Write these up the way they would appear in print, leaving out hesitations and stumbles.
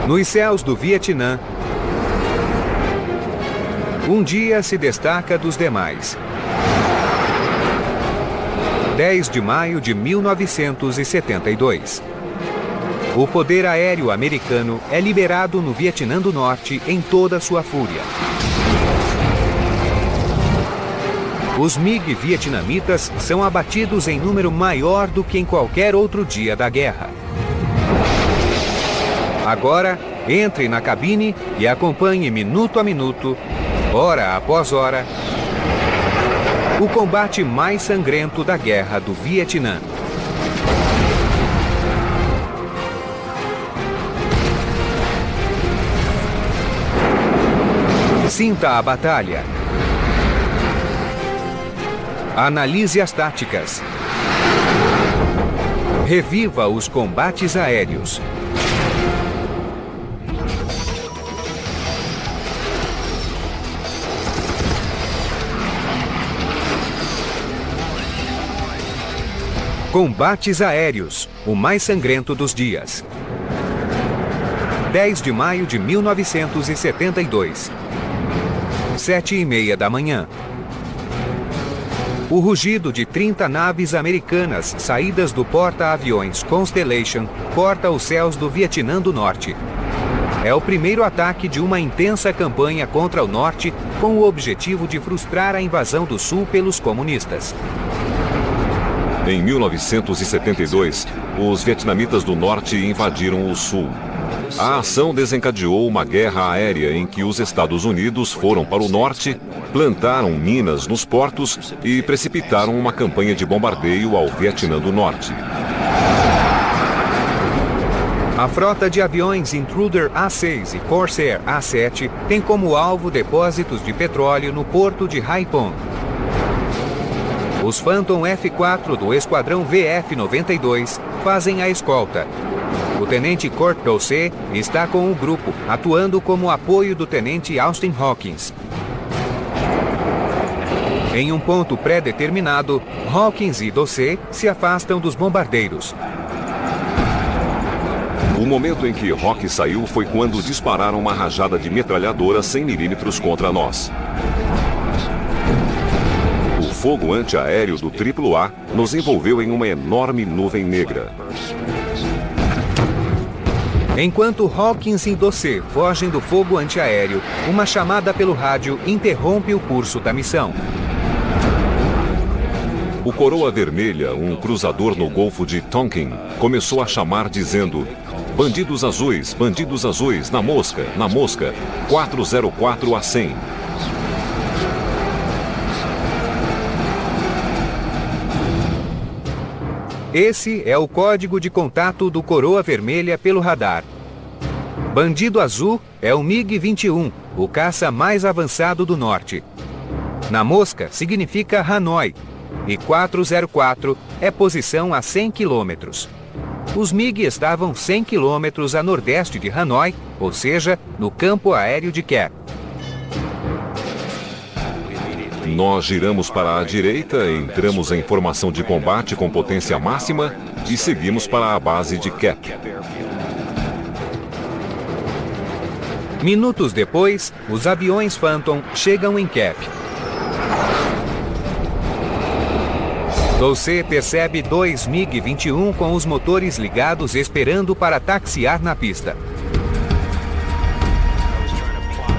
Nos céus do Vietnã, um dia se destaca dos demais. 10 de maio de 1972. O poder aéreo americano é liberado no Vietnã do Norte em toda sua fúria. Os MiG vietnamitas são abatidos em número maior do que em qualquer outro dia da guerra. Agora, entre na cabine e acompanhe minuto a minuto, hora após hora, o combate mais sangrento da Guerra do Vietnã. Sinta a batalha. Analise as táticas. Reviva os combates aéreos. Combates aéreos, o mais sangrento dos dias. 10 de maio de 1972. 7h30 da manhã. O rugido de 30 naves americanas saídas do porta-aviões Constellation corta os céus do Vietnã do Norte. É o primeiro ataque de uma intensa campanha contra o Norte com o objetivo de frustrar a invasão do Sul pelos comunistas. Em 1972, os vietnamitas do Norte invadiram o Sul. A ação desencadeou uma guerra aérea em que os Estados Unidos foram para o norte, plantaram minas nos portos e precipitaram uma campanha de bombardeio ao Vietnã do Norte. A frota de aviões Intruder A-6 e Corsair A-7 tem como alvo depósitos de petróleo no porto de Haiphong. Os Phantom F-4 do Esquadrão VF-92 fazem a escolta. O tenente Kurt Dossé está com o grupo, atuando como apoio do tenente Austin Hawkins. Em um ponto pré-determinado, Hawkins e Dossé se afastam dos bombardeiros. O momento em que Rock saiu foi quando dispararam uma rajada de metralhadora 100 mm contra nós. O fogo antiaéreo do AAA nos envolveu em uma enorme nuvem negra. Enquanto Hawkins e Dossé fogem do fogo antiaéreo, uma chamada pelo rádio interrompe o curso da missão. O Coroa Vermelha, um cruzador no Golfo de Tonkin, começou a chamar dizendo: bandidos azuis, na mosca, 404 a 100. Esse é o código de contato do Coroa Vermelha pelo radar. Bandido Azul é o MiG-21, o caça mais avançado do norte. Na mosca significa Hanoi, e 404 é posição a 100 quilômetros. Os MiG estavam 100 quilômetros a nordeste de Hanoi, ou seja, no campo aéreo de Cap. Nós giramos para a direita, entramos em formação de combate com potência máxima e seguimos para a base de Cap. Minutos depois, os aviões Phantom chegam em Cap. Dossé percebe 2 MiG-21 com os motores ligados esperando para taxiar na pista.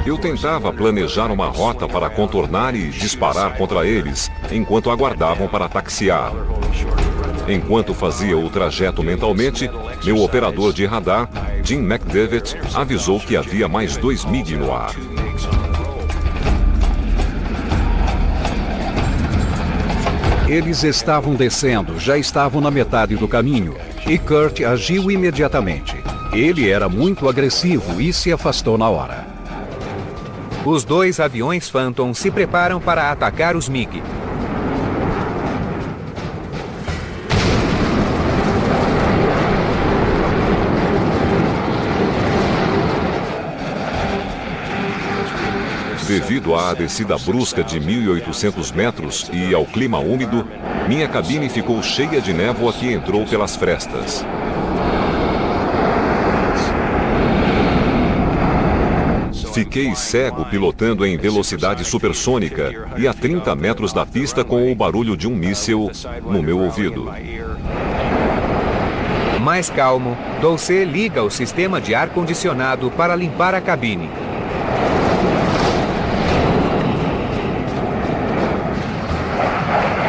Eu tentava planejar uma rota para contornar e disparar contra eles, enquanto aguardavam para taxiar. Enquanto fazia o trajeto mentalmente, meu operador de radar, Jim McDevitt, avisou que havia mais 2 MiG no ar. Eles estavam descendo, já estavam na metade do caminho, e Kurt agiu imediatamente. Ele era muito agressivo e se afastou na hora. Os 2 aviões Phantom se preparam para atacar os MiG. Devido à descida brusca de 1.800 metros e ao clima úmido, minha cabine ficou cheia de névoa que entrou pelas frestas. Fiquei cego pilotando em velocidade supersônica e a 30 metros da pista com o barulho de um míssil no meu ouvido. Mais calmo, Dulce liga o sistema de ar-condicionado para limpar a cabine.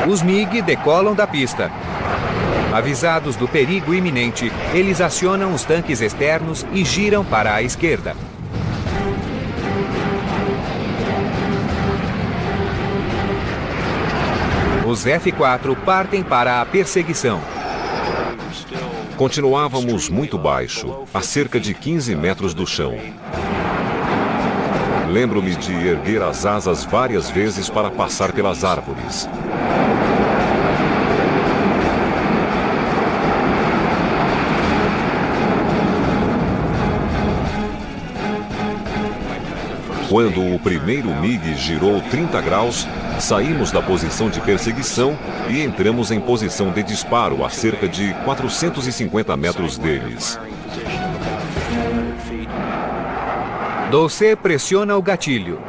Os MiG decolam da pista. Avisados do perigo iminente, eles acionam os tanques externos e giram para a esquerda. Os F-4 partem para a perseguição. Continuávamos muito baixo, a cerca de 15 metros do chão. Lembro-me de erguer as asas várias vezes para passar pelas árvores. Quando o primeiro MiG girou 30 graus, saímos da posição de perseguição e entramos em posição de disparo a cerca de 450 metros deles. Dulce pressiona o gatilho.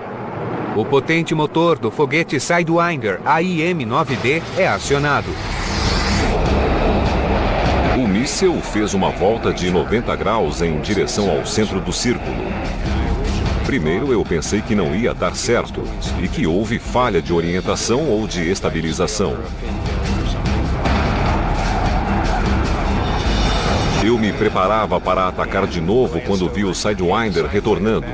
O potente motor do foguete Sidewinder AIM-9D é acionado. O míssil fez uma volta de 90 graus em direção ao centro do círculo. Primeiro eu pensei que não ia dar certo e que houve falha de orientação ou de estabilização. Eu me preparava para atacar de novo quando vi o Sidewinder retornando.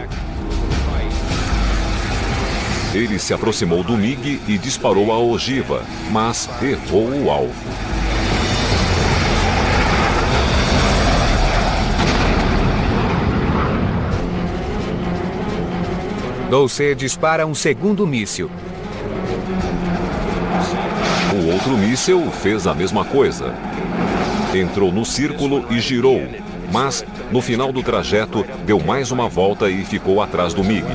Ele se aproximou do MiG e disparou a ogiva, mas errou o alvo. Dulce dispara um segundo míssil. O outro míssil fez a mesma coisa. Entrou no círculo e girou, mas no final do trajeto deu mais uma volta e ficou atrás do MiG.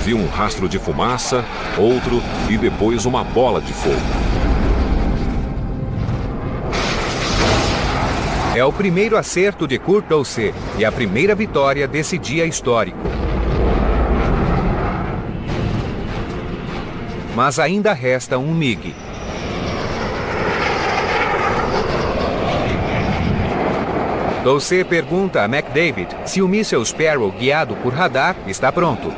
Vi um rastro de fumaça, outro e depois uma bola de fogo. É o primeiro acerto de Kurt Dulce e a primeira vitória desse dia histórico. Mas ainda resta um MiG. Dulce pergunta a McDavid se o míssil Sparrow guiado por radar está pronto.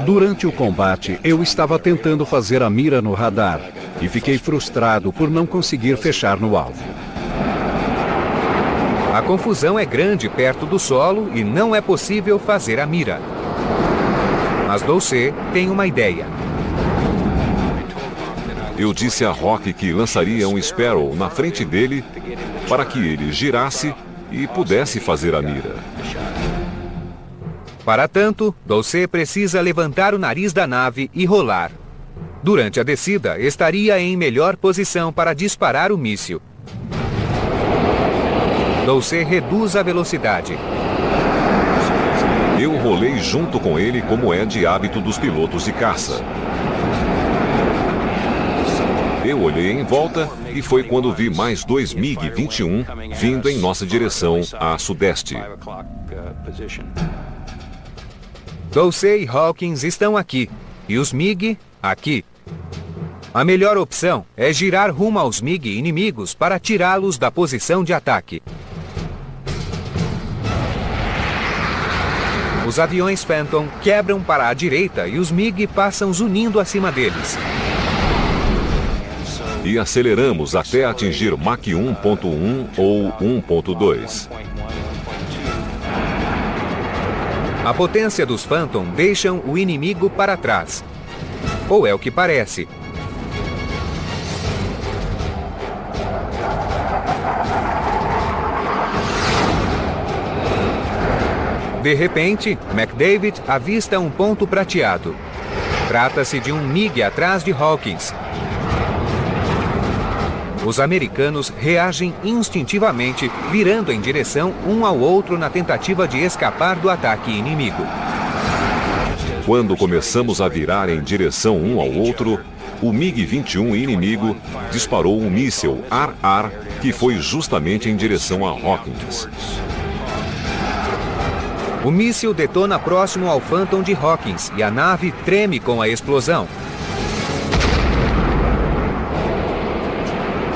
Durante o combate, eu estava tentando fazer a mira no radar e fiquei frustrado por não conseguir fechar no alvo. A confusão é grande perto do solo e não é possível fazer a mira. Mas Dulce tem uma ideia. Eu disse a Rock que lançaria um Sparrow na frente dele para que ele girasse e pudesse fazer a mira. Para tanto, Dulce precisa levantar o nariz da nave e rolar. Durante a descida, estaria em melhor posição para disparar o míssil. Dulce reduz a velocidade. Eu rolei junto com ele como é de hábito dos pilotos de caça. Eu olhei em volta e foi quando vi mais dois MiG-21 vindo em nossa direção a sudeste. Dulce e Hawkins estão aqui, e os MiG aqui. A melhor opção é girar rumo aos MiG inimigos para tirá-los da posição de ataque. Os aviões Phantom quebram para a direita e os MiG passam zunindo acima deles. E aceleramos até atingir Mach 1.1 ou 1.2. A potência dos Phantom deixam o inimigo para trás. Ou é o que parece. De repente, McDavid avista um ponto prateado. Trata-se de um MiG atrás de Hawkins. Os americanos reagem instintivamente, virando em direção um ao outro na tentativa de escapar do ataque inimigo. Quando começamos a virar em direção um ao outro, o MiG-21 inimigo disparou um míssil ar-ar que foi justamente em direção a Hawkins. O míssil detona próximo ao Phantom de Hawkins e a nave treme com a explosão.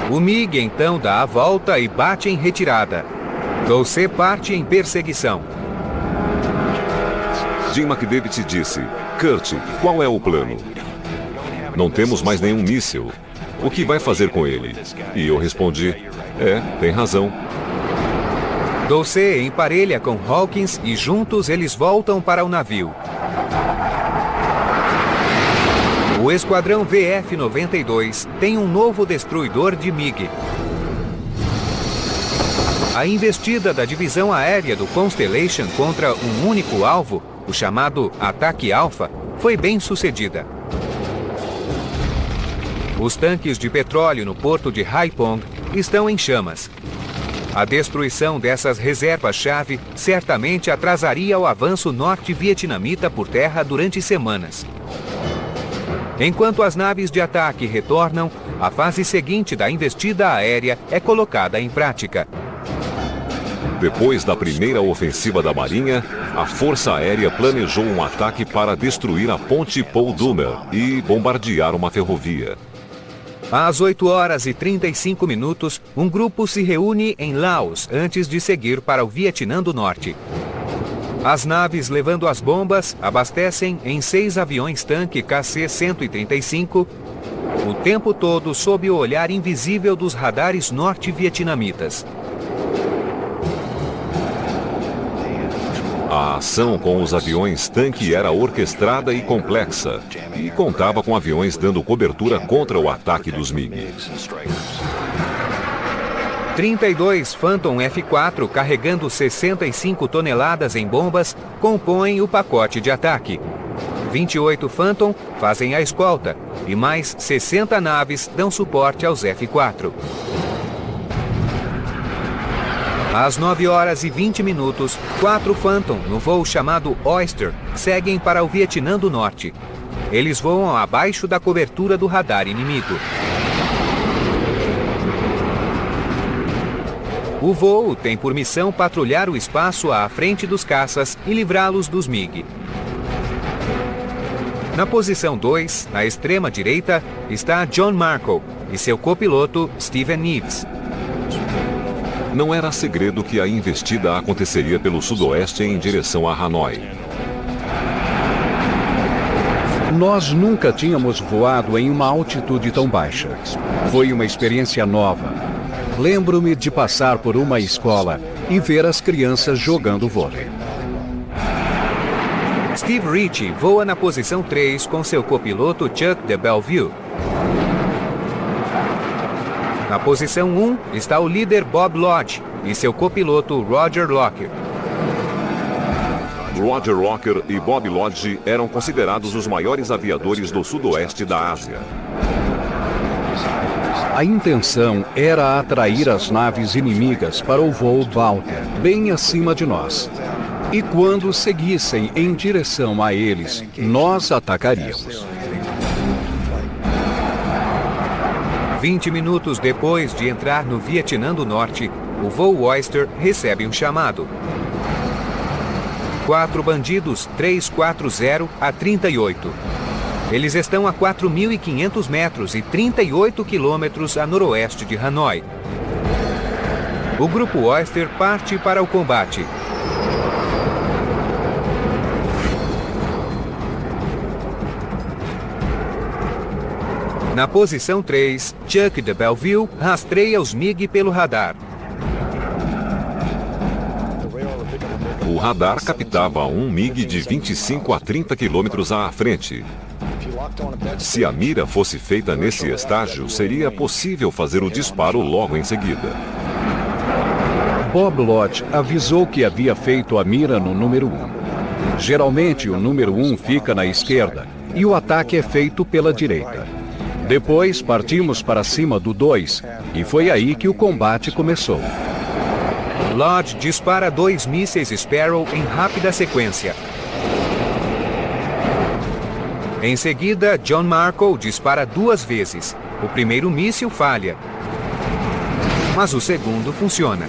O MiG então dá a volta e bate em retirada. Dulce parte em perseguição. Jim McDavid disse: Kurt, qual é o plano? Não temos mais nenhum míssil. O que vai fazer com ele? E eu respondi: tem razão. Dulce emparelha com Hawkins e juntos eles voltam para o navio. O esquadrão VF-92 tem um novo destruidor de MiG. A investida da divisão aérea do Constellation contra um único alvo, o chamado Ataque Alpha, foi bem sucedida. Os tanques de petróleo no porto de Haiphong estão em chamas. A destruição dessas reservas-chave certamente atrasaria o avanço norte-vietnamita por terra durante semanas. Enquanto as naves de ataque retornam, a fase seguinte da investida aérea é colocada em prática. Depois da primeira ofensiva da Marinha, a Força Aérea planejou um ataque para destruir a ponte Paul Dummer e bombardear uma ferrovia. Às 8h35, um grupo se reúne em Laos antes de seguir para o Vietnã do Norte. As naves levando as bombas abastecem em 6 aviões-tanque KC-135, o tempo todo sob o olhar invisível dos radares norte-vietnamitas. A ação com os aviões-tanque era orquestrada e complexa, e contava com aviões dando cobertura contra o ataque dos MiG. 32 Phantom F-4 carregando 65 toneladas em bombas compõem o pacote de ataque. 28 Phantom fazem a escolta e mais 60 naves dão suporte aos F-4. Às 9h20, 4 Phantom, no voo chamado Oyster, seguem para o Vietnã do Norte. Eles voam abaixo da cobertura do radar inimigo. O voo tem por missão patrulhar o espaço à frente dos caças e livrá-los dos MiG. Na posição 2, à extrema direita, está John Markle e seu copiloto Steven Neves. Não era segredo que a investida aconteceria pelo sudoeste em direção a Hanoi. Nós nunca tínhamos voado em uma altitude tão baixa. Foi uma experiência nova. Lembro-me de passar por uma escola e ver as crianças jogando vôlei. Steve Ritchie voa na posição 3 com seu copiloto Chuck de Bellevue. Na posição 1 está o líder Bob Lodge e seu copiloto Roger Locker. Roger Locker e Bob Lodge eram considerados os maiores aviadores do sudoeste da Ásia. A intenção era atrair as naves inimigas para o voo Walter, bem acima de nós. E quando seguissem em direção a eles, nós atacaríamos. 20 minutos depois de entrar no Vietnã do Norte, o voo Oyster recebe um chamado. 4 bandidos 340 a 38. Eles estão a 4.500 metros e 38 quilômetros a noroeste de Hanoi. O grupo Oyster parte para o combate. Na posição 3, Chuck de Bellevue rastreia os MiG pelo radar. O radar captava um MiG de 25 a 30 quilômetros à frente. Se a mira fosse feita nesse estágio, seria possível fazer o disparo logo em seguida. Bob Lodge avisou que havia feito a mira no número 1. Geralmente o número 1 fica na esquerda e o ataque é feito pela direita. Depois partimos para cima do 2 e foi aí que o combate começou. Lodge dispara 2 mísseis Sparrow em rápida sequência. Em seguida, John Markle dispara 2 vezes. O primeiro míssil falha, mas o segundo funciona.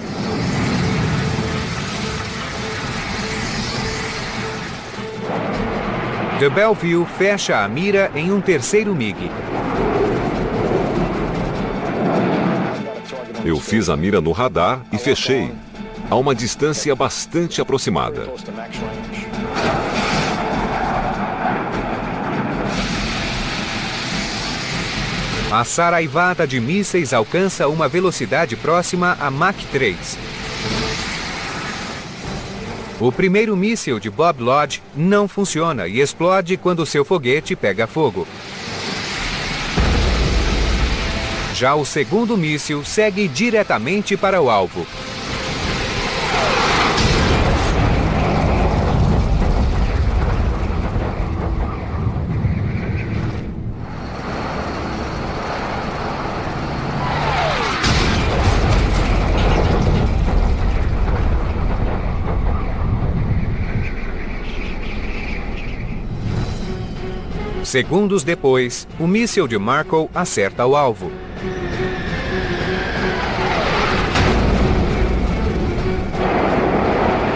De Belleville fecha a mira em um terceiro MiG. Eu fiz a mira no radar e fechei, a uma distância bastante aproximada. A saraivada de mísseis alcança uma velocidade próxima a Mach 3. O primeiro míssil de Bob Lodge não funciona e explode quando seu foguete pega fogo. Já o segundo míssil segue diretamente para o alvo. Segundos depois, o míssil de Markle acerta o alvo.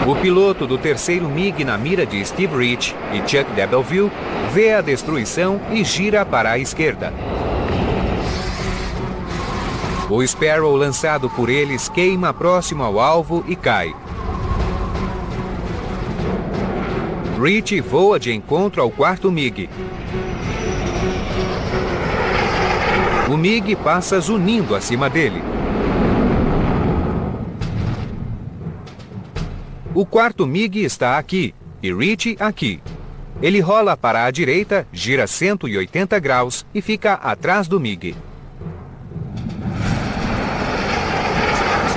O piloto do terceiro MiG na mira de Steve Rich e Chuck de Belleville vê a destruição e gira para a esquerda. O Sparrow lançado por eles queima próximo ao alvo e cai. Rich voa de encontro ao quarto MiG. O MiG passa zunindo acima dele. O quarto MiG está aqui e Rich aqui. Ele rola para a direita, gira 180 graus e fica atrás do MiG.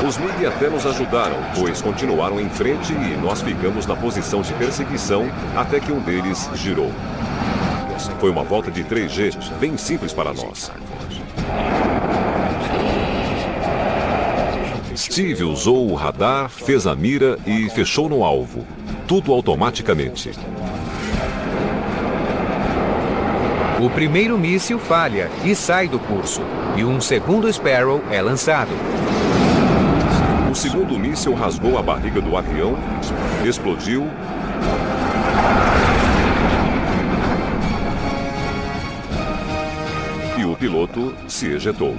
Os MiG até nos ajudaram, pois continuaram em frente e nós ficamos na posição de perseguição até que um deles girou. Foi uma volta de 3G, bem simples para nós. Steve usou o radar, fez a mira e fechou no alvo. Tudo automaticamente. O primeiro míssil falha e sai do curso, e um segundo Sparrow é lançado. O segundo míssil rasgou a barriga do avião, explodiu e o piloto se ejetou.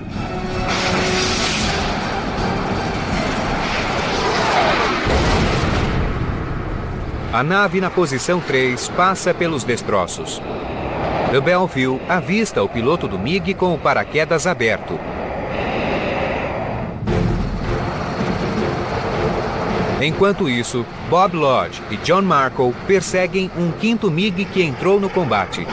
A nave na posição 3 passa pelos destroços. De Belleville avista o piloto do MiG com o paraquedas aberto. Enquanto isso, Bob Lodge e John Markle perseguem um quinto MiG que entrou no combate.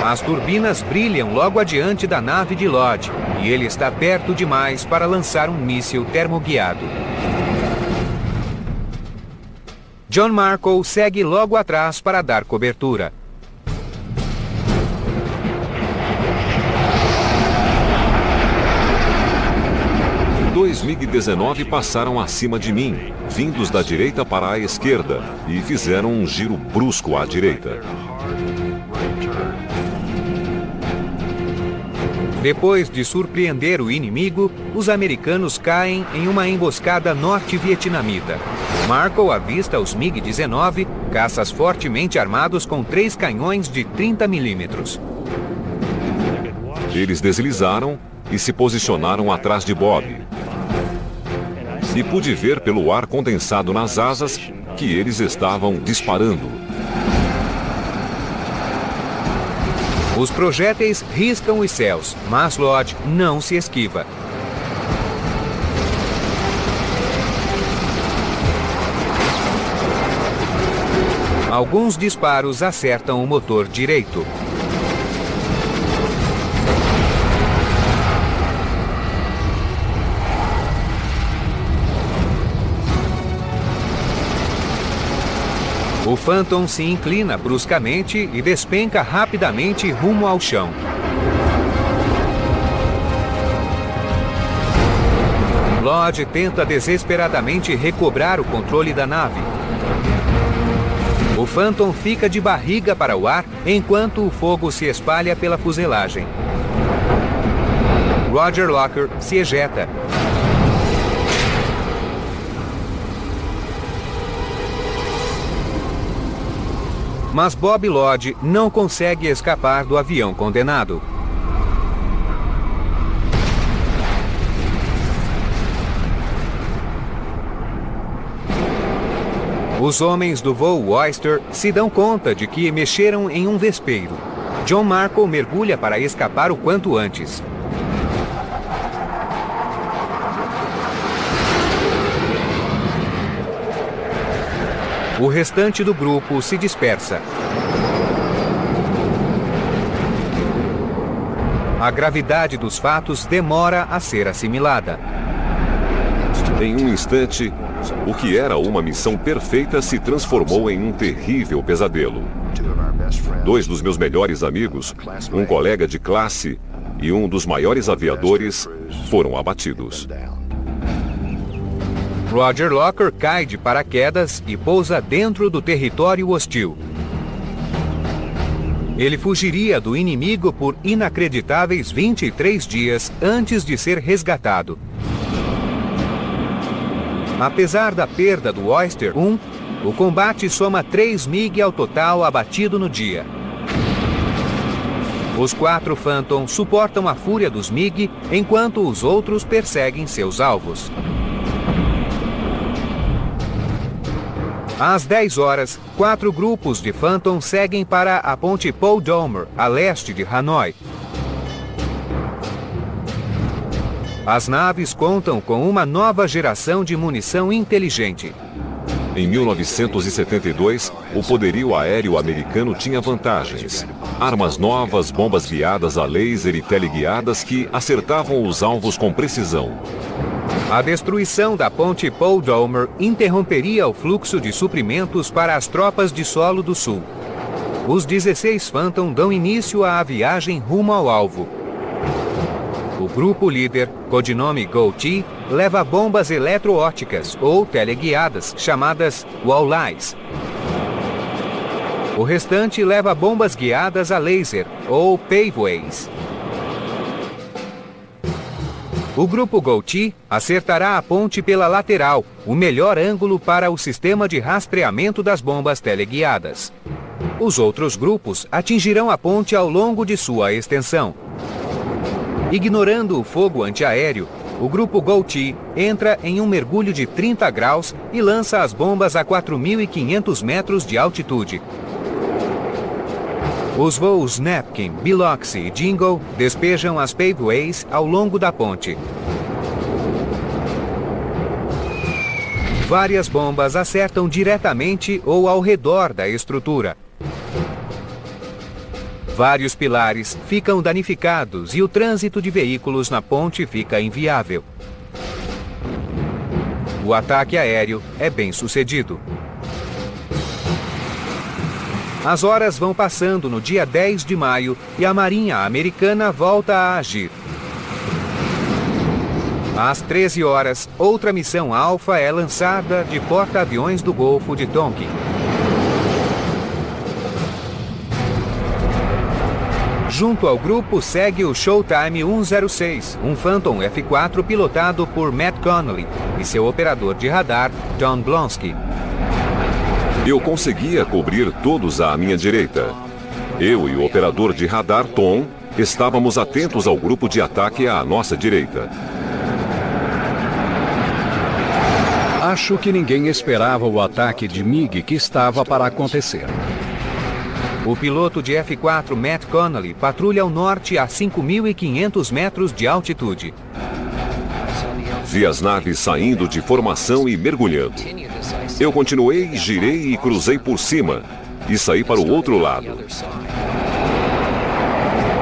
As turbinas brilham logo adiante da nave de Lodge e ele está perto demais para lançar um míssil termoguiado. John Markle segue logo atrás para dar cobertura. Dois MiG-19 passaram acima de mim, vindos da direita para a esquerda, e fizeram um giro brusco à direita. Depois de surpreender o inimigo, os americanos caem em uma emboscada norte-vietnamita. Markle avista os MiG-19, caças fortemente armados com 3 canhões de 30 milímetros. Eles deslizaram e se posicionaram atrás de Bob. E pude ver pelo ar condensado nas asas que eles estavam disparando. Os projéteis riscam os céus, mas Lodge não se esquiva. Alguns disparos acertam o motor direito. O Phantom se inclina bruscamente e despenca rapidamente rumo ao chão. Lodge tenta desesperadamente recobrar o controle da nave. O Phantom fica de barriga para o ar enquanto o fogo se espalha pela fuselagem. Roger Locker se ejeta. Mas Bob Lodge não consegue escapar do avião condenado. Os homens do voo Oyster se dão conta de que mexeram em um vespeiro. John Markle mergulha para escapar o quanto antes. O restante do grupo se dispersa. A gravidade dos fatos demora a ser assimilada. Em um instante, o que era uma missão perfeita se transformou em um terrível pesadelo. 2 dos meus melhores amigos, um colega de classe e um dos maiores aviadores, foram abatidos. Roger Locker cai de paraquedas e pousa dentro do território hostil. Ele fugiria do inimigo por inacreditáveis 23 dias antes de ser resgatado. Apesar da perda do Oyster 1, o combate soma 3 MiG ao total abatido no dia. Os 4 Phantom suportam a fúria dos MiG enquanto os outros perseguem seus alvos. Às 10 horas, 4 grupos de Phantom seguem para a ponte Paul Doumer, a leste de Hanoi. As naves contam com uma nova geração de munição inteligente. Em 1972, o poderio aéreo americano tinha vantagens. Armas novas, bombas guiadas a laser e teleguiadas que acertavam os alvos com precisão. A destruição da ponte Paul Doumer interromperia o fluxo de suprimentos para as tropas de solo do sul. Os 16 Phantom dão início à viagem rumo ao alvo. O grupo líder, codinome Go-T, leva bombas eletroópticas ou teleguiadas, chamadas Walleyes. O restante leva bombas guiadas a laser, ou Paveways. O grupo Go-T acertará a ponte pela lateral, o melhor ângulo para o sistema de rastreamento das bombas teleguiadas. Os outros grupos atingirão a ponte ao longo de sua extensão. Ignorando o fogo antiaéreo, o grupo Go-T entra em um mergulho de 30 graus e lança as bombas a 4.500 metros de altitude. Os voos Napkin, Biloxi e Jingle despejam as Paveways ao longo da ponte. Várias bombas acertam diretamente ou ao redor da estrutura. Vários pilares ficam danificados e o trânsito de veículos na ponte fica inviável. O ataque aéreo é bem sucedido. As horas vão passando no dia 10 de maio e a Marinha Americana volta a agir. Às 13 horas, outra missão Alpha é lançada de porta-aviões do Golfo de Tonkin. Junto ao grupo segue o Showtime 106, um Phantom F4 pilotado por Matt Connolly e seu operador de radar, Tom Blonsky. Eu conseguia cobrir todos à minha direita. Eu e o operador de radar, Tom, estávamos atentos ao grupo de ataque à nossa direita. Acho que ninguém esperava o ataque de MiG que estava para acontecer. O piloto de F4 Matt Connolly patrulha ao norte a 5.500 metros de altitude. Vi as naves saindo de formação e mergulhando. Eu continuei, girei e cruzei por cima e saí para o outro lado.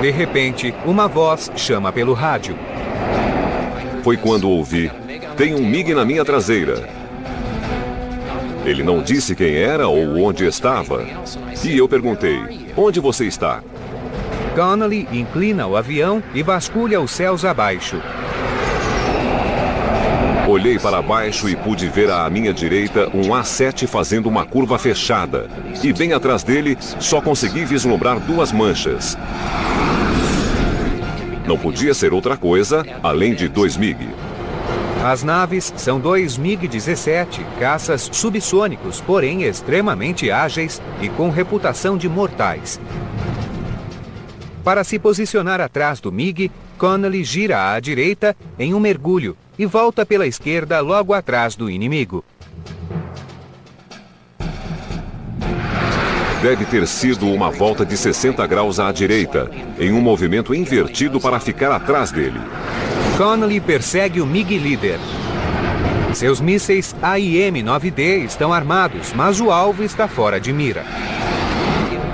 De repente, uma voz chama pelo rádio. Foi quando ouvi: "Tem um MiG na minha traseira." Ele não disse quem era ou onde estava. E eu perguntei: "Onde você está?" Connolly inclina o avião e vasculha os céus abaixo. Olhei para baixo e pude ver à minha direita um A-7 fazendo uma curva fechada. E bem atrás dele, só consegui vislumbrar 2 manchas. Não podia ser outra coisa além de 2 MiG. As naves são 2 MiG-17, caças subsônicos, porém extremamente ágeis e com reputação de mortais. Para se posicionar atrás do MiG, Connolly gira à direita em um mergulho e volta pela esquerda logo atrás do inimigo. Deve ter sido uma volta de 60 graus à direita, em um movimento invertido para ficar atrás dele. Connolly persegue o MiG líder. Seus mísseis AIM-9D estão armados, mas o alvo está fora de mira.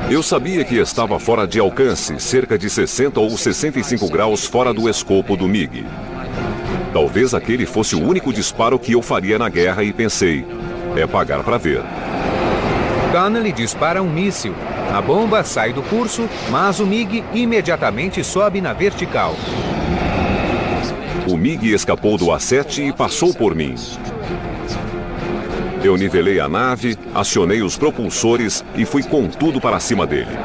Eu sabia que estava fora de alcance, cerca de 60 ou 65 graus fora do escopo do MiG. Talvez aquele fosse o único disparo que eu faria na guerra e pensei, é pagar para ver. Connolly dispara um míssil. A bomba sai do curso, mas o MiG imediatamente sobe na vertical. O MiG escapou do A7 e passou por mim. Eu nivelei a nave, acionei os propulsores e fui com tudo para cima dele.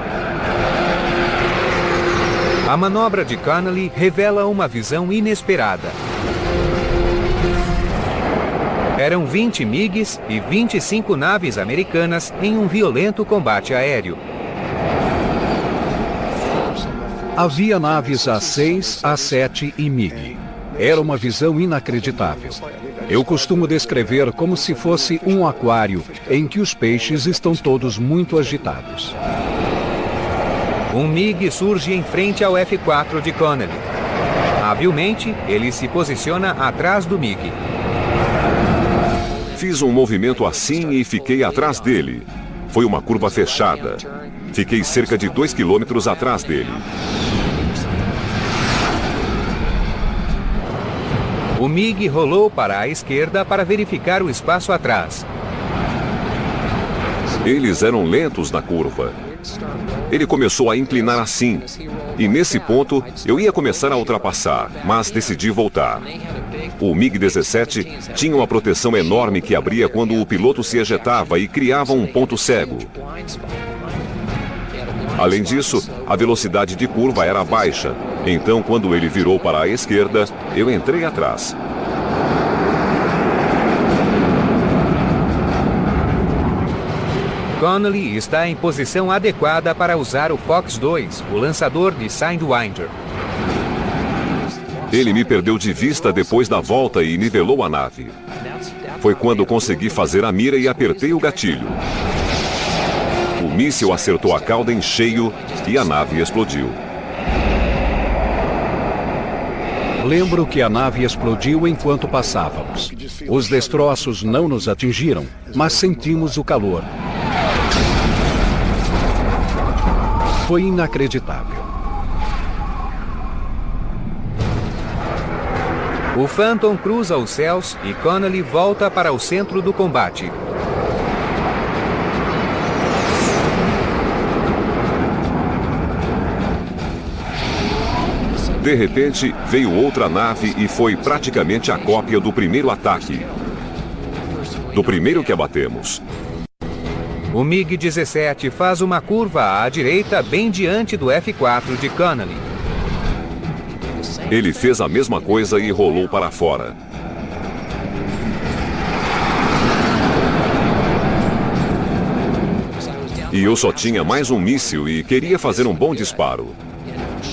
A manobra de Connolly revela uma visão inesperada. Eram 20 MiGs e 25 naves americanas em um violento combate aéreo. Havia naves A6, A7 e MiG. Era uma visão inacreditável. Eu costumo descrever como se fosse um aquário em que os peixes estão todos muito agitados. Um MiG surge em frente ao F-4 de Connolly. Habilmente, ele se posiciona atrás do MiG. Fiz um movimento assim e fiquei atrás dele. Foi uma curva fechada. Fiquei cerca de 2 quilômetros atrás dele. O MiG rolou para a esquerda para verificar o espaço atrás. Eles eram lentos na curva. Ele começou a inclinar assim. E nesse ponto, eu ia começar a ultrapassar, mas decidi voltar. O MiG-17 tinha uma proteção enorme que abria quando o piloto se ejetava e criava um ponto cego. Além disso, a velocidade de curva era baixa. Então, quando ele virou para a esquerda, eu entrei atrás. Connolly está em posição adequada para usar o Fox 2, o lançador de Sidewinder. Ele me perdeu de vista depois da volta e nivelou a nave. Foi quando consegui fazer a mira e apertei o gatilho. O míssil acertou a cauda em cheio e a nave explodiu. Lembro que a nave explodiu enquanto passávamos. Os destroços não nos atingiram, mas sentimos o calor. Foi inacreditável. O Phantom cruza os céus e Connolly volta para o centro do combate. De repente, veio outra nave e foi praticamente a cópia do primeiro ataque. Do primeiro que abatemos. O MiG-17 faz uma curva à direita bem diante do F-4 de Connolly. Ele fez a mesma coisa e rolou para fora. E eu só tinha mais um míssil e queria fazer um bom disparo.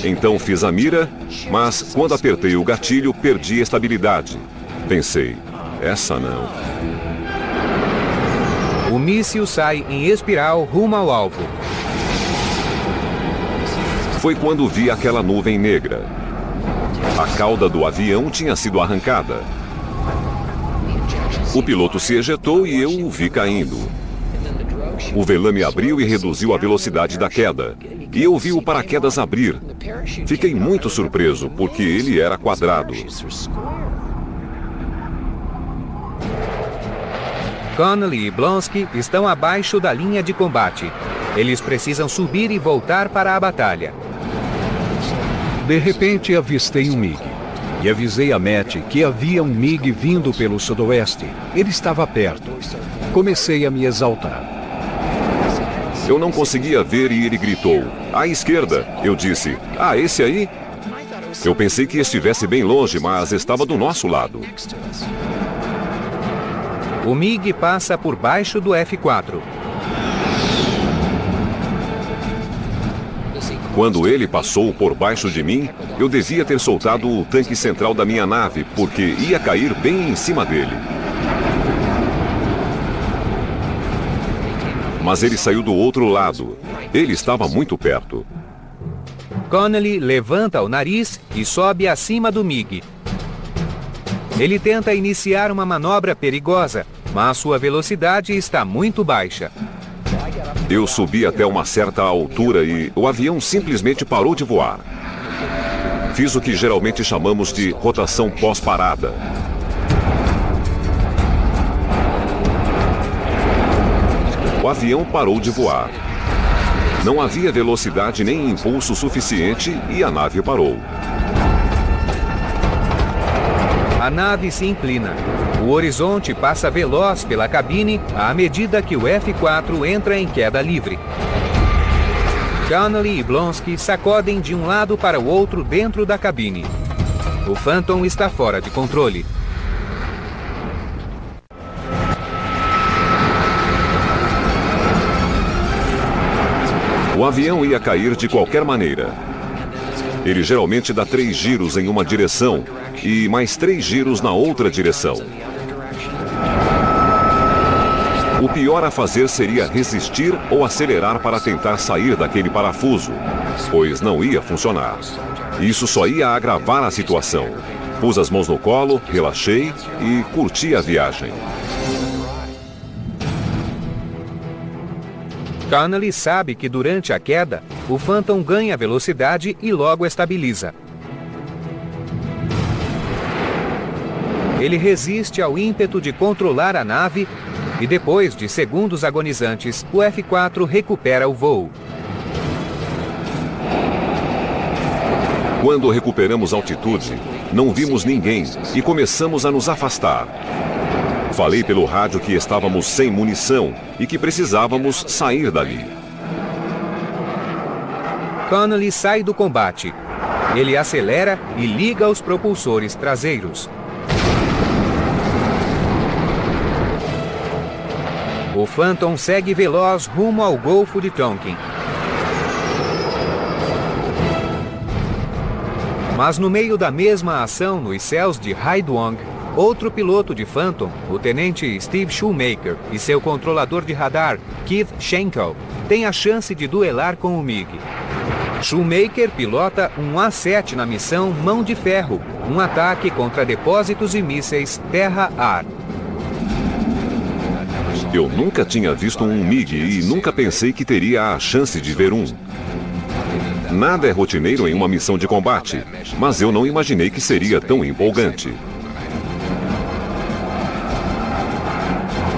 Então fiz a mira, mas quando apertei o gatilho, perdi a estabilidade. Pensei, essa não. O míssil sai em espiral rumo ao alvo. Foi quando vi aquela nuvem negra. A cauda do avião tinha sido arrancada. O piloto se ejetou e eu o vi caindo. O velame abriu e reduziu a velocidade da queda. E eu vi o paraquedas abrir. Fiquei muito surpreso, porque ele era quadrado. Connolly e Blonsky estão abaixo da linha de combate. Eles precisam subir e voltar para a batalha. De repente, avistei um MiG. E avisei a Matt que havia um MiG vindo pelo sudoeste. Ele estava perto. Comecei a me exaltar. Eu não conseguia ver e ele gritou, à esquerda. Eu disse, esse aí? Eu pensei que estivesse bem longe, mas estava do nosso lado. O MiG passa por baixo do F-4. Quando ele passou por baixo de mim, eu devia ter soltado o tanque central da minha nave, porque ia cair bem em cima dele. Mas ele saiu do outro lado. Ele estava muito perto. Connelly levanta o nariz e sobe acima do MiG. Ele tenta iniciar uma manobra perigosa, mas sua velocidade está muito baixa. Eu subi até uma certa altura e o avião simplesmente parou de voar. Fiz o que geralmente chamamos de rotação pós-parada. O avião parou de voar. Não havia velocidade nem impulso suficiente e a nave parou. A nave se inclina. O horizonte passa veloz pela cabine à medida que o F-4 entra em queda livre. Connelly e Blonsky sacodem de um lado para o outro dentro da cabine. O Phantom está fora de controle. O avião ia cair de qualquer maneira. Ele geralmente dá 3 giros em uma direção e mais 3 giros na outra direção. O pior a fazer seria resistir ou acelerar para tentar sair daquele parafuso, pois não ia funcionar. Isso só ia agravar a situação. Pus as mãos no colo, relaxei e curti a viagem. Connelly sabe que durante a queda, o Phantom ganha velocidade e logo estabiliza. Ele resiste ao ímpeto de controlar a nave e depois de segundos agonizantes, o F-4 recupera o voo. Quando recuperamos altitude, não vimos ninguém e começamos a nos afastar. Falei pelo rádio que estávamos sem munição e que precisávamos sair dali. Connelly sai do combate. Ele acelera e liga os propulsores traseiros. O Phantom segue veloz rumo ao Golfo de Tonkin. Mas no meio da mesma ação nos céus de Haiduong, outro piloto de Phantom, o tenente Steve Shoemaker, e seu controlador de radar, Keith Schenkel, têm a chance de duelar com o MiG. Shoemaker pilota um A-7 na missão Mão de Ferro, um ataque contra depósitos de mísseis terra-ar. Eu nunca tinha visto um MiG e nunca pensei que teria a chance de ver um. Nada é rotineiro em uma missão de combate, mas eu não imaginei que seria tão empolgante.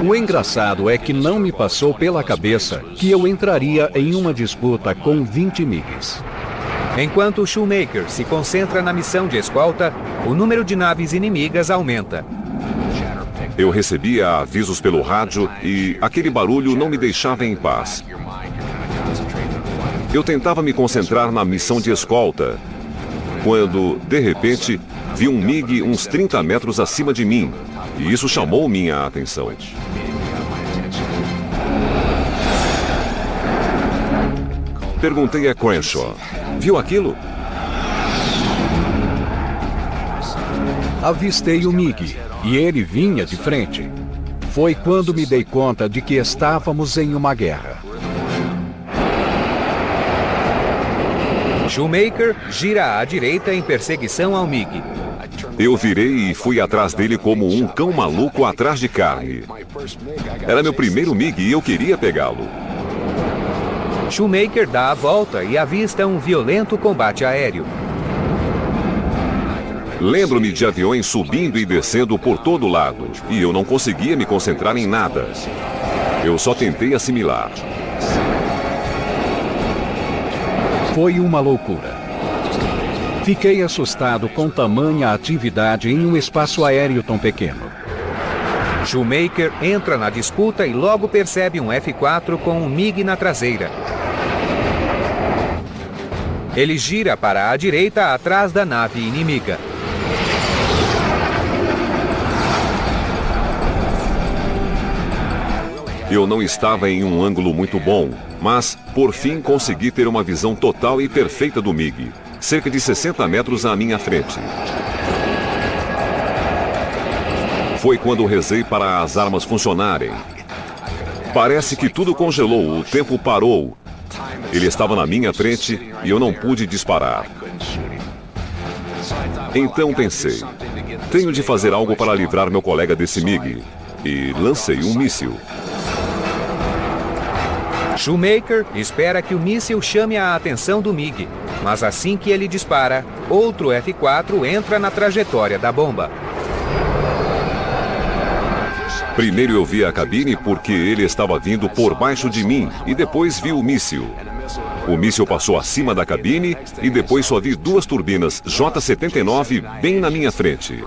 O engraçado é que não me passou pela cabeça que eu entraria em uma disputa com 20 MiGs. Enquanto Shoemaker se concentra na missão de escolta, o número de naves inimigas aumenta. Eu recebia avisos pelo rádio e aquele barulho não me deixava em paz. Eu tentava me concentrar na missão de escolta, quando, de repente, vi um MiG uns 30 metros acima de mim, e isso chamou minha atenção. Perguntei a Crenshaw, viu aquilo? Avistei o MiG e ele vinha de frente. Foi quando me dei conta de que estávamos em uma guerra. Shoemaker gira à direita em perseguição ao MiG. Eu virei e fui atrás dele como um cão maluco atrás de carne. Era meu primeiro MiG e eu queria pegá-lo. Shoemaker dá a volta e avista um violento combate aéreo. Lembro-me de aviões subindo e descendo por todo lado, e eu não conseguia me concentrar em nada. Eu só tentei assimilar. Foi uma loucura. Fiquei assustado com tamanha atividade em um espaço aéreo tão pequeno. Shoemaker entra na disputa e logo percebe um F-4 com um MiG na traseira. Ele gira para a direita atrás da nave inimiga. Eu não estava em um ângulo muito bom, mas, por fim, consegui ter uma visão total e perfeita do MiG, cerca de 60 metros à minha frente. Foi quando rezei para as armas funcionarem. Parece que tudo congelou, o tempo parou. Ele estava na minha frente e eu não pude disparar. Então pensei, tenho de fazer algo para livrar meu colega desse MiG. E lancei um míssil. Shoemaker espera que o míssil chame a atenção do MiG, mas assim que ele dispara, outro F-4 entra na trajetória da bomba. Primeiro eu vi a cabine porque ele estava vindo por baixo de mim e depois vi o míssil. O míssil passou acima da cabine e depois só vi duas turbinas J-79 bem na minha frente.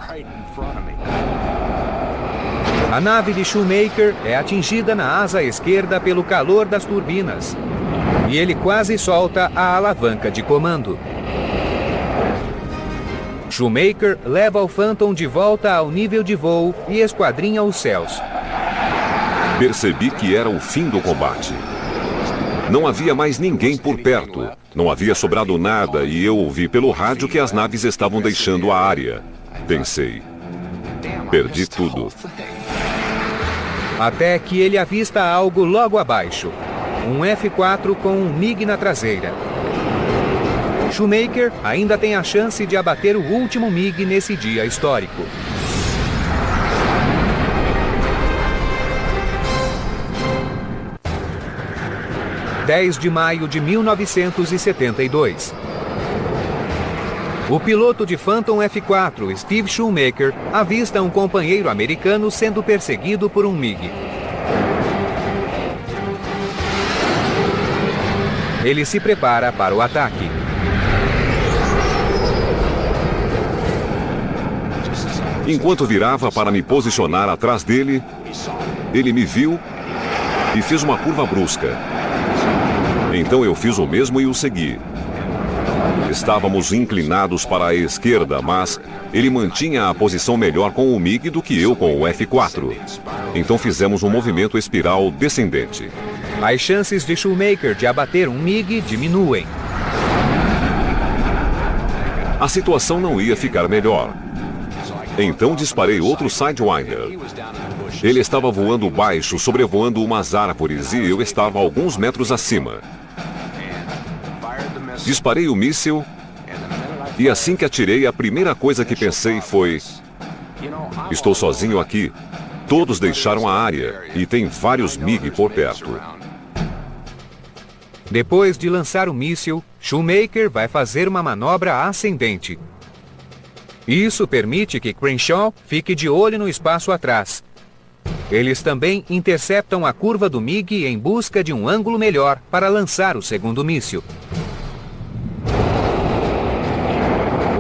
A nave de Shoemaker é atingida na asa esquerda pelo calor das turbinas. E ele quase solta a alavanca de comando. Shoemaker leva o Phantom de volta ao nível de voo e esquadrinha os céus. Percebi que era o fim do combate. Não havia mais ninguém por perto. Não havia sobrado nada e eu ouvi pelo rádio que as naves estavam deixando a área. Pensei, perdi tudo. Até que ele avista algo logo abaixo. Um F-4 com um MiG na traseira. Shoemaker ainda tem a chance de abater o último MiG nesse dia histórico. – 10 de maio de 1972. O piloto de Phantom F-4, Steve Shoemaker, avista um companheiro americano sendo perseguido por um MiG. Ele se prepara para o ataque. Enquanto virava para me posicionar atrás dele, ele me viu e fez uma curva brusca. Então eu fiz o mesmo e o segui. Estávamos inclinados para a esquerda, mas ele mantinha a posição melhor com o MiG do que eu com o F-4. Então fizemos um movimento espiral descendente. As chances de Shoemaker de abater um MiG diminuem. A situação não ia ficar melhor. Então disparei outro Sidewinder. Ele estava voando baixo, sobrevoando umas árvores e eu estava a alguns metros acima. Disparei o míssil e assim que atirei, a primeira coisa que pensei foi: estou sozinho aqui. Todos deixaram a área e tem vários MiG por perto. Depois de lançar o míssil, Shoemaker vai fazer uma manobra ascendente. Isso permite que Crenshaw fique de olho no espaço atrás. Eles também interceptam a curva do MiG em busca de um ângulo melhor para lançar o segundo míssil.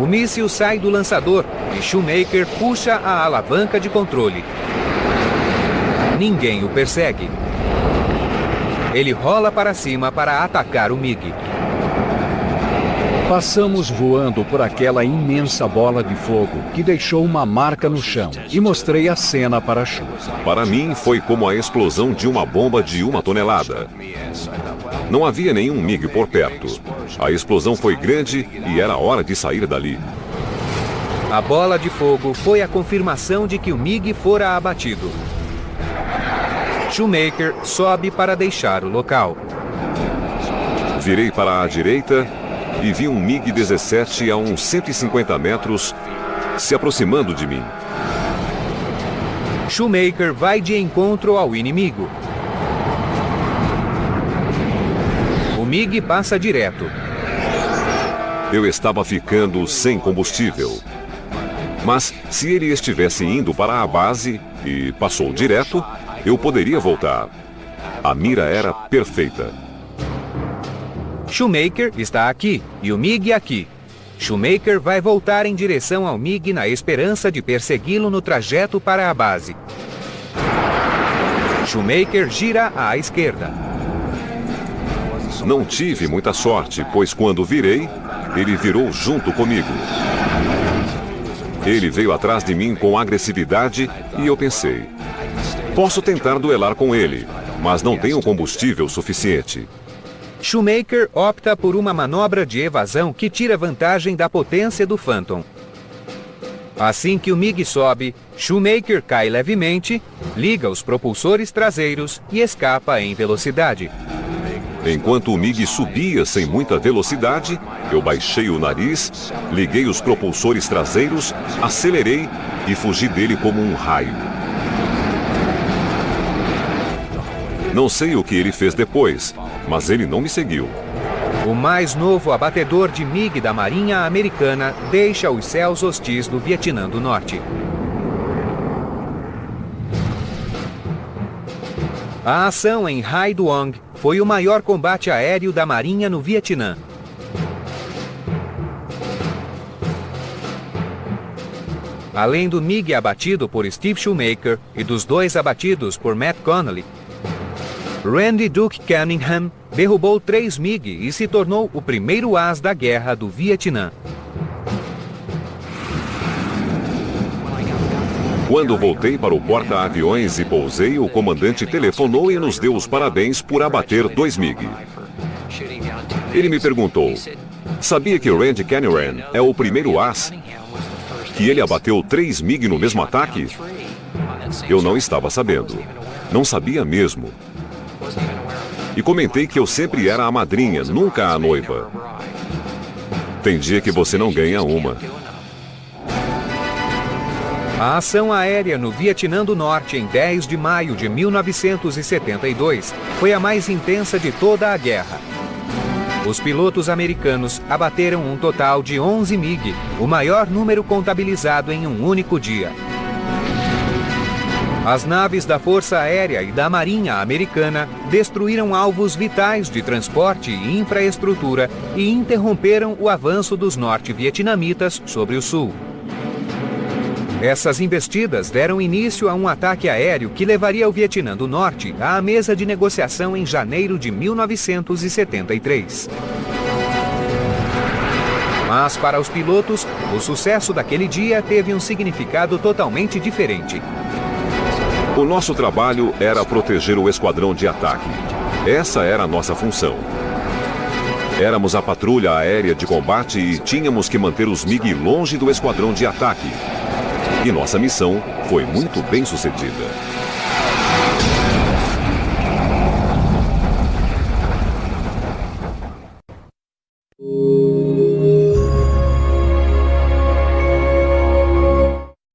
O míssil sai do lançador e Shoemaker puxa a alavanca de controle. Ninguém o persegue. Ele rola para cima para atacar o MiG. Passamos voando por aquela imensa bola de fogo que deixou uma marca no chão e mostrei a cena para Shu. Para mim, foi como a explosão de uma bomba de 1 tonelada. Não havia nenhum MiG por perto. A explosão foi grande e era hora de sair dali. A bola de fogo foi a confirmação de que o MiG fora abatido. Shoemaker sobe para deixar o local. Virei para a direita e vi um MiG-17 a uns 150 metros se aproximando de mim. Shoemaker vai de encontro ao inimigo. O MiG passa direto. Eu estava ficando sem combustível. Mas se ele estivesse indo para a base e passou direto, eu poderia voltar. A mira era perfeita. Shoemaker está aqui e o MiG aqui. Shoemaker vai voltar em direção ao MiG na esperança de persegui-lo no trajeto para a base. Shoemaker gira à esquerda. Não tive muita sorte, pois quando virei, ele virou junto comigo. Ele veio atrás de mim com agressividade e eu pensei: posso tentar duelar com ele, mas não tenho combustível suficiente. Shoemaker opta por uma manobra de evasão que tira vantagem da potência do Phantom. Assim que o MiG sobe, Shoemaker cai levemente, liga os propulsores traseiros e escapa em velocidade. Enquanto o MiG subia sem muita velocidade, eu baixei o nariz, liguei os propulsores traseiros, acelerei e fugi dele como um raio. Não sei o que ele fez depois, mas ele não me seguiu. O mais novo abatedor de MiG da Marinha Americana deixa os céus hostis do Vietnã do Norte. A ação em Hai Duong foi o maior combate aéreo da Marinha no Vietnã. Além do MiG abatido por Steve Shoemaker e dos 2 abatidos por Matt Connolly, Randy Duke Cunningham derrubou 3 MiG e se tornou o primeiro as da guerra do Vietnã. Quando voltei para o porta-aviões e pousei, o comandante telefonou e nos deu os parabéns por abater 2 MiG. Ele me perguntou: sabia que Randy Cunningham é o primeiro as? Que ele abateu 3 MiG no mesmo ataque? Eu não estava sabendo. Não sabia mesmo. E comentei que eu sempre era a madrinha, nunca a noiva. Tem dia que você não ganha uma. A ação aérea no Vietnã do Norte em 10 de maio de 1972 foi a mais intensa de toda a guerra. Os pilotos americanos abateram um total de 11 MiG, o maior número contabilizado em um único dia. As naves da Força Aérea e da Marinha Americana destruíram alvos vitais de transporte e infraestrutura e interromperam o avanço dos norte-vietnamitas sobre o sul. Essas investidas deram início a um ataque aéreo que levaria o Vietnã do Norte à mesa de negociação em janeiro de 1973. Mas para os pilotos, o sucesso daquele dia teve um significado totalmente diferente. O nosso trabalho era proteger o esquadrão de ataque. Essa era a nossa função. Éramos a patrulha aérea de combate e tínhamos que manter os MiG longe do esquadrão de ataque. E nossa missão foi muito bem sucedida.